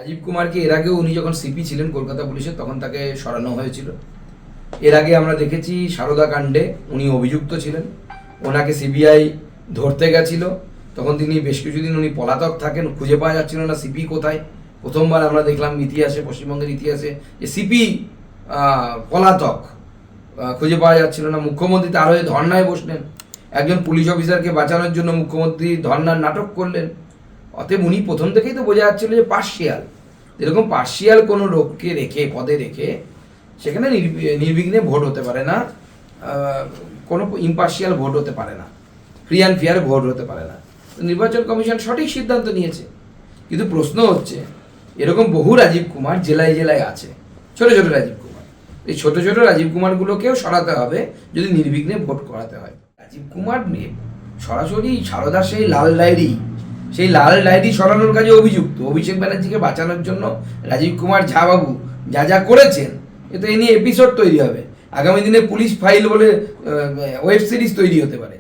রাজীব কুমারকে এর আগেও উনি যখন সিপি ছিলেন কলকাতা পুলিশের তখন তাকে সরানো হয়েছিল। এর আগে আমরা দেখেছি সারদা কাণ্ডে উনি অভিযুক্ত ছিলেন, ওনাকে সিবিআই ধরতে গেছিল, তখন তিনি বেশ কিছুদিন উনি পলাতক থাকেন, খুঁজে পাওয়া যাচ্ছিল না সিপি কোথায়। প্রথমবার আমরা দেখলাম ইতিহাসে, পশ্চিমবঙ্গের ইতিহাসে, যে সিপি পলাতক, খুঁজে পাওয়া যাচ্ছিল না। মুখ্যমন্ত্রী তার হয়ে ধর্নায় বসলেন, একজন পুলিশ অফিসারকে বাঁচানোর জন্য মুখ্যমন্ত্রী ধর্নার নাটক করলেন। অতএব উনি প্রথম থেকেই তো বোঝা যাচ্ছিল যে পার্শিয়াল, এরকম পার্শিয়াল কোনো লোককে রেখে, পদে রেখে সেখানে নির্বিঘ্নে ভোট হতে পারে না, কোনো ইম্পার্শিয়াল ভোট হতে পারে না, ফ্রি অ্যান্ড ফেয়ার ভোট হতে পারে না। নির্বাচন কমিশন সঠিক সিদ্ধান্ত নিয়েছে। কিন্তু প্রশ্ন হচ্ছে, এরকম বহু রাজীব কুমার জেলায় জেলায় আছে, ছোট ছোট রাজীব কুমার। এই ছোট ছোট রাজীব কুমারগুলোকেও সরাতে হবে যদি নির্বিঘ্নে ভোট করাতে হয়। রাজীব কুমার সরাসরি সারদার সেই লাল ডায়েরি সরানোর কাজে অভিযুক্ত। অভিষেক ব্যানার্জিকে বাঁচানোর জন্য রাজীব কুমার ঝা বাবু যা যা করেছেন, এ নিয়ে এপিসোড তৈরি হবে। আগামী দিনে পুলিশ ফাইল বলে ওয়েব সিরিজ তৈরি হতে পারে।